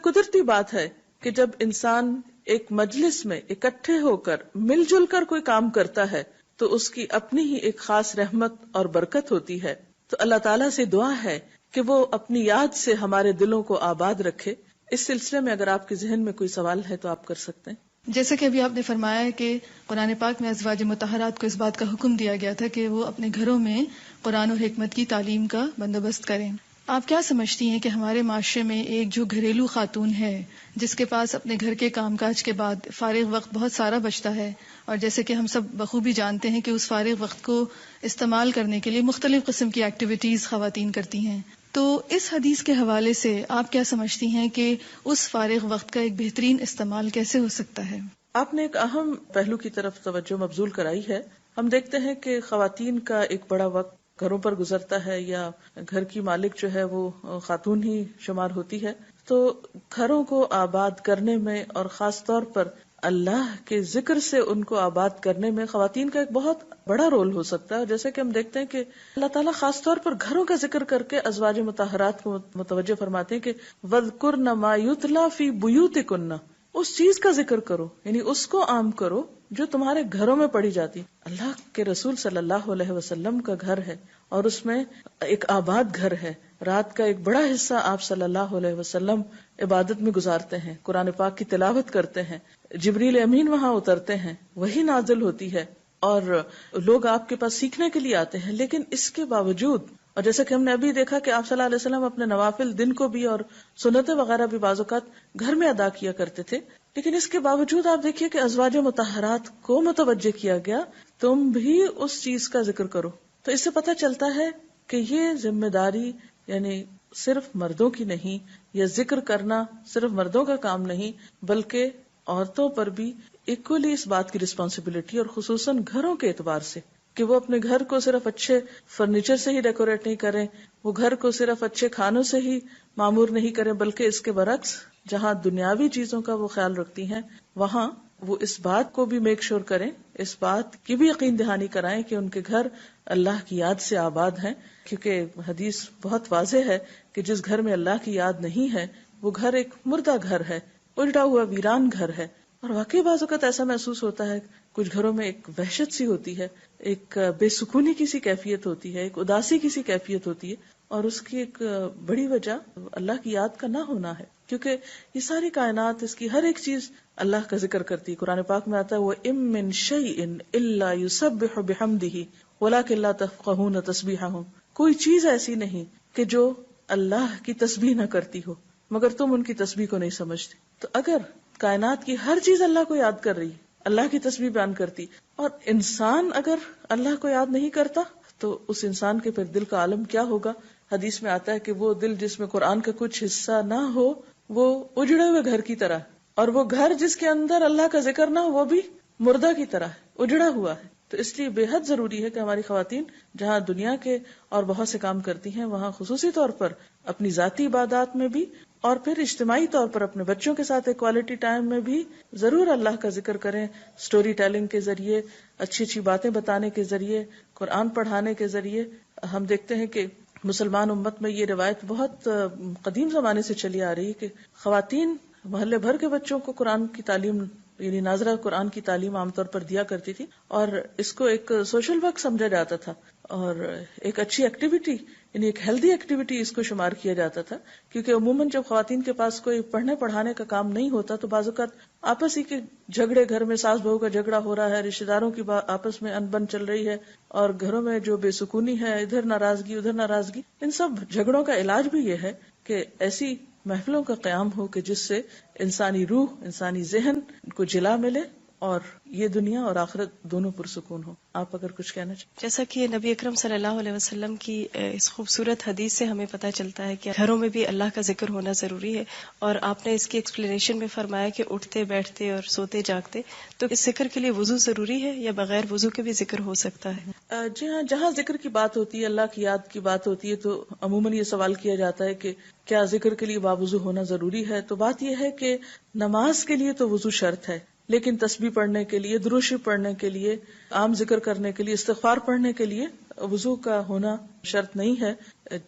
قدرتی بات ہے کہ جب انسان ایک مجلس میں اکٹھے ہو کر مل جل کر کوئی کام کرتا ہے تو اس کی اپنی ہی ایک خاص رحمت اور برکت ہوتی ہے۔ تو اللہ تعالیٰ سے دعا ہے کہ وہ اپنی یاد سے ہمارے دلوں کو آباد رکھے۔ اس سلسلے میں اگر آپ کے ذہن میں کوئی سوال ہے تو آپ کر سکتے ہیں۔ جیسے کہ ابھی آپ نے فرمایا کہ قرآن پاک میں ازواج مطہرات کو اس بات کا حکم دیا گیا تھا کہ وہ اپنے گھروں میں قرآن اور حکمت کی تعلیم کا بندوبست کریں، آپ کیا سمجھتی ہیں کہ ہمارے معاشرے میں ایک جو گھریلو خاتون ہے جس کے پاس اپنے گھر کے کام کاج کے بعد فارغ وقت بہت سارا بچتا ہے، اور جیسے کہ ہم سب بخوبی جانتے ہیں کہ اس فارغ وقت کو استعمال کرنے کے لیے مختلف قسم کی ایکٹیویٹیز خواتین کرتی ہیں، تو اس حدیث کے حوالے سے آپ کیا سمجھتی ہیں کہ اس فارغ وقت کا ایک بہترین استعمال کیسے ہو سکتا ہے؟ آپ نے ایک اہم پہلو کی طرف توجہ مبذول کرائی ہے۔ ہم دیکھتے ہیں کہ خواتین کا ایک بڑا وقت گھروں پر گزرتا ہے، یا گھر کی مالک جو ہے وہ خاتون ہی شمار ہوتی ہے، تو گھروں کو آباد کرنے میں اور خاص طور پر اللہ کے ذکر سے ان کو آباد کرنے میں خواتین کا ایک بہت بڑا رول ہو سکتا ہے۔ جیسے کہ ہم دیکھتے ہیں کہ اللہ تعالیٰ خاص طور پر گھروں کا ذکر کر کے ازواج مطہرات کو متوجہ فرماتے ہیں کہ وَاذْكُرْنَ مَا يُتْلَى فِي بُيُوتِكُنَّ، اس چیز کا ذکر کرو، یعنی اس کو عام کرو جو تمہارے گھروں میں پڑھی جاتی۔ اللہ کے رسول صلی اللہ علیہ وسلم کا گھر ہے اور اس میں ایک آباد گھر ہے، رات کا ایک بڑا حصہ آپ صلی اللہ علیہ وسلم عبادت میں گزارتے ہیں، قرآن پاک کی تلاوت کرتے ہیں، جبریل امین وہاں اترتے ہیں، وہی نازل ہوتی ہے اور لوگ آپ کے پاس سیکھنے کے لیے آتے ہیں۔ لیکن اس کے باوجود، اور جیسا کہ ہم نے ابھی دیکھا کہ آپ صلی اللہ علیہ وسلم اپنے نوافل دن کو بھی اور سنتیں وغیرہ بھی بعض اوقات گھر میں ادا کیا کرتے تھے، لیکن اس کے باوجود آپ دیکھیے کہ ازواج مطہرات کو متوجہ کیا گیا، تم بھی اس چیز کا ذکر کرو۔ تو اس سے پتہ چلتا ہے کہ یہ ذمہ داری یعنی صرف مردوں کی نہیں، یا ذکر کرنا صرف مردوں کا کام نہیں، بلکہ عورتوں پر بھی ایکولی اس بات کی رسپانسبلٹی، اور خصوصاً گھروں کے اعتبار سے کہ وہ اپنے گھر کو صرف اچھے فرنیچر سے ہی ڈیکوریٹ نہیں کریں، وہ گھر کو صرف اچھے کھانوں سے ہی معمور نہیں کریں، بلکہ اس کے برعکس جہاں دنیاوی چیزوں کا وہ خیال رکھتی ہیں وہاں وہ اس بات کو بھی میک شور کریں، اس بات کی بھی یقین دہانی کرائیں کہ ان کے گھر اللہ کی یاد سے آباد ہیں، کیونکہ حدیث بہت واضح ہے کہ جس گھر میں اللہ کی یاد نہیں ہے وہ گھر ایک مردہ گھر ہے، اجڑا ہوا ویران گھر ہے۔ اور واقعی بعض اوقات ایسا محسوس ہوتا ہے، کچھ گھروں میں ایک وحشت سی ہوتی ہے، ایک بے سکونی کی سی کیفیت ہوتی ہے، ایک اداسی کی سی کیفیت ہوتی ہے، اور اس کی ایک بڑی وجہ اللہ کی یاد کا نہ ہونا ہے، کیونکہ یہ ساری کائنات، اس کی ہر ایک چیز اللہ کا ذکر کرتی ہے۔ قرآن پاک میں آتا ہے وَإِن مِّن شَيْءٍ إِلَّا يُسَبِّحُ بِحَمْدِهِ وَلَٰكِن لَّا تَفْقَهُونَ تَسْبِيحَهُمْ، کوئی چیز ایسی نہیں کہ جو اللہ کی تسبیح نہ کرتی ہو مگر تم ان کی تسبیح کو نہیں سمجھتے۔ تو اگر کائنات کی ہر چیز اللہ کو یاد کر رہی، اللہ کی تسبیح بیان کرتی، اور انسان اگر اللہ کو یاد نہیں کرتا تو اس انسان کے پھر دل کا عالم کیا ہوگا؟ حدیث میں آتا ہے کہ وہ دل جس میں قرآن کا کچھ حصہ نہ ہو وہ اجڑے ہوئے گھر کی طرح، اور وہ گھر جس کے اندر اللہ کا ذکر نہ ہو وہ بھی مردہ کی طرح ہے، اجڑا ہوا ہے۔ تو اس لیے بے حد ضروری ہے کہ ہماری خواتین جہاں دنیا کے اور بہت سے کام کرتی ہیں وہاں خصوصی طور پر اپنی ذاتی عبادات میں بھی اور پھر اجتماعی طور پر اپنے بچوں کے ساتھ کوالٹی ٹائم میں بھی ضرور اللہ کا ذکر کریں، سٹوری ٹیلنگ کے ذریعے، اچھی اچھی باتیں بتانے کے ذریعے، قرآن پڑھانے کے ذریعے۔ ہم دیکھتے ہیں کہ مسلمان امت میں یہ روایت بہت قدیم زمانے سے چلی آ رہی ہے کہ خواتین محلے بھر کے بچوں کو قرآن کی تعلیم، یعنی ناظرہ قرآن کی تعلیم عام طور پر دیا کرتی تھی، اور اس کو ایک سوشل ورک سمجھا جاتا تھا اور ایک اچھی ایکٹیویٹی، یعنی ایک ہیلدی ایکٹیویٹی اس کو شمار کیا جاتا تھا، کیونکہ عموماً جب خواتین کے پاس کوئی پڑھنے پڑھانے کا کام نہیں ہوتا تو بعض اوقات آپس ہی کے جھگڑے، گھر میں ساس بہو کا جھگڑا ہو رہا ہے، رشتہ داروں کی آپس میں انبن چل رہی ہے، اور گھروں میں جو بے سکونی ہے، ادھر ناراضگی ادھر ناراضگی، ان سب جھگڑوں کا علاج بھی یہ ہے کہ ایسی محفلوں کا قیام ہو کہ جس سے انسانی روح، انسانی ذہن کو جلا ملے اور یہ دنیا اور آخرت دونوں پرسکون ہو۔ آپ اگر کچھ کہنا چاہیں۔ جیسا کہ نبی اکرم صلی اللہ علیہ وسلم کی اس خوبصورت حدیث سے ہمیں پتہ چلتا ہے کہ گھروں میں بھی اللہ کا ذکر ہونا ضروری ہے، اور آپ نے اس کی ایکسپلینیشن میں فرمایا کہ اٹھتے بیٹھتے اور سوتے جاگتے، تو اس ذکر کے لیے وضو ضروری ہے یا بغیر وضو کے بھی ذکر ہو سکتا ہے؟ جی ہاں، جہاں ذکر کی بات ہوتی ہے، اللہ کی یاد کی بات ہوتی ہے، تو عموماً یہ سوال کیا جاتا ہے کہ کیا ذکر کے لیے باوضو ہونا ضروری ہے؟ تو بات یہ ہے کہ نماز کے لیے تو وضو شرط ہے، لیکن تسبیح پڑھنے کے لیے، درود شریف پڑھنے کے لیے، عام ذکر کرنے کے لیے، استغفار پڑھنے کے لیے وضو کا ہونا شرط نہیں ہے۔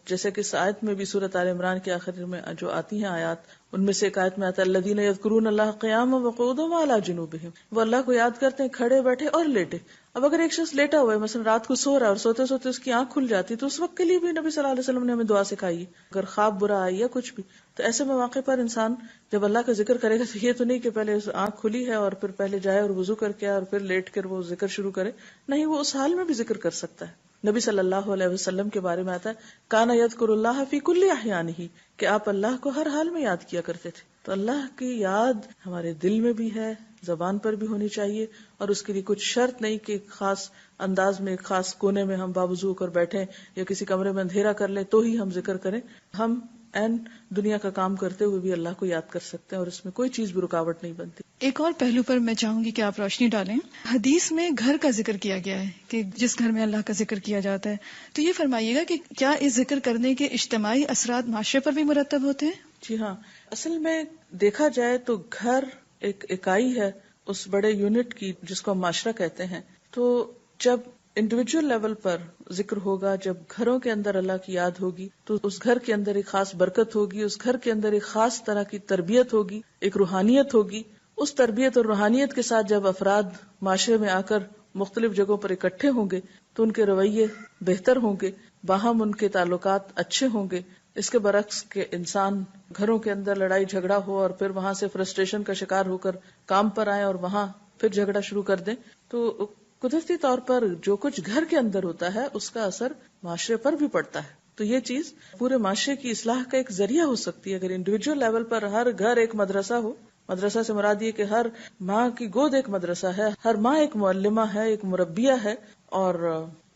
جیسے کہ اس آیت میں بھی سورۃ آل عمران کے آخر میں جو آتی ہیں آیات، ان میں سے ایک آیت میں آتا ہے الذین یذکرون اللہ قیاما وقعودا وعلی جنوبہم، وہ اللہ کو یاد کرتے ہیں کھڑے بیٹھے اور لیٹے۔ اب اگر ایک شخص لیٹا ہوا ہے، مثلا رات کو سو رہا ہے اور سوتے سوتے اس کی آنکھ کھل جاتی، تو اس وقت کے لیے بھی نبی صلی اللہ علیہ وسلم نے ہمیں دعا سکھائی ہے، اگر خواب برا آئی یا کچھ بھی۔ تو ایسے مواقع پر انسان جب اللہ کا ذکر کرے گا تو یہ تو نہیں کہ پہلے آنکھ کھلی ہے اور پھر پہلے جائے اور وضو کر کے اور پھر لیٹ کر وہ ذکر شروع کرے، نہیں، وہ اس حال میں بھی ذکر کر سکتا ہے۔ نبی صلی اللہ علیہ وسلم کے بارے میں آتا ہے کان یذکر اللہ فی کل احیانہ، کہ آپ اللہ کو ہر حال میں یاد کیا کرتے تھے۔ تو اللہ کی یاد ہمارے دل میں بھی ہے، زبان پر بھی ہونی چاہیے، اور اس کے لیے کچھ شرط نہیں کہ ایک خاص انداز میں، ایک خاص کونے میں ہم باوضو کر بیٹھیں یا کسی کمرے میں اندھیرا کر لیں تو ہی ہم ذکر کریں۔ ہم این دنیا کا کام کرتے ہوئے بھی اللہ کو یاد کر سکتے ہیں اور اس میں کوئی چیز بھی رکاوٹ نہیں بنتی۔ ایک اور پہلو پر میں چاہوں گی کہ آپ روشنی ڈالیں۔ حدیث میں گھر کا ذکر کیا گیا ہے کہ جس گھر میں اللہ کا ذکر کیا جاتا ہے، تو یہ فرمائیے گا کہ کیا اس ذکر کرنے کے اجتماعی اثرات معاشرے پر بھی مرتب ہوتے ہیں؟ جی ہاں، اصل میں دیکھا جائے تو گھر ایک اکائی ہے اس بڑے یونٹ کی جس کو ہم معاشرہ کہتے ہیں۔ تو جب انڈیویجول لیول پر ذکر ہوگا، جب گھروں کے اندر اللہ کی یاد ہوگی تو اس گھر کے اندر ایک خاص برکت ہوگی، اس گھر کے اندر ایک خاص طرح کی تربیت ہوگی، ایک روحانیت ہوگی۔ اس تربیت اور روحانیت کے ساتھ جب افراد معاشرے میں آ کر مختلف جگہوں پر اکٹھے ہوں گے تو ان کے رویے بہتر ہوں گے، باہم ان کے تعلقات اچھے ہوں گے۔ اس کے برعکس کہ انسان گھروں کے اندر لڑائی جھگڑا ہو اور پھر وہاں سے فرسٹریشن کا شکار ہو کر کام پر آئے اور وہاں پھر جھگڑا شروع کر دیں، تو قدرتی طور پر جو کچھ گھر کے اندر ہوتا ہے اس کا اثر معاشرے پر بھی پڑتا ہے۔ تو یہ چیز پورے معاشرے کی اصلاح کا ایک ذریعہ ہو سکتی ہے اگر انڈیویجول لیول پر ہر گھر ایک مدرسہ ہو۔ مدرسہ سے مراد یہ کہ ہر ماں کی گود ایک مدرسہ ہے، ہر ماں ایک معلمہ ہے، ایک مربیہ ہے، اور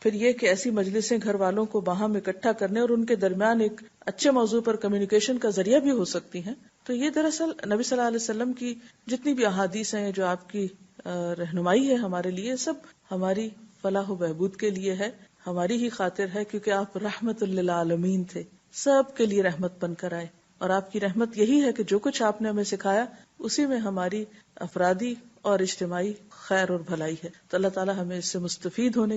پھر یہ کہ ایسی مجلسیں گھر والوں کو باہم اکٹھا کرنے اور ان کے درمیان ایک اچھے موضوع پر کمیونیکیشن کا ذریعہ بھی ہو سکتی ہیں۔ تو یہ دراصل نبی صلی اللہ علیہ وسلم کی جتنی بھی احادیث ہیں جو آپ کی رہنمائی ہے ہمارے لیے، سب ہماری فلاح و بہبود کے لیے ہے، ہماری ہی خاطر ہے، کیونکہ آپ رحمت للعالمین تھے، سب کے لیے رحمت بن کر آئے، اور آپ کی رحمت یہی ہے کہ جو کچھ آپ نے ہمیں سکھایا اسی میں ہماری افرادی اور اجتماعی خیر اور بھلائی ہے. تو اللہ تعالی ہمیں اس سے مستفید ہونے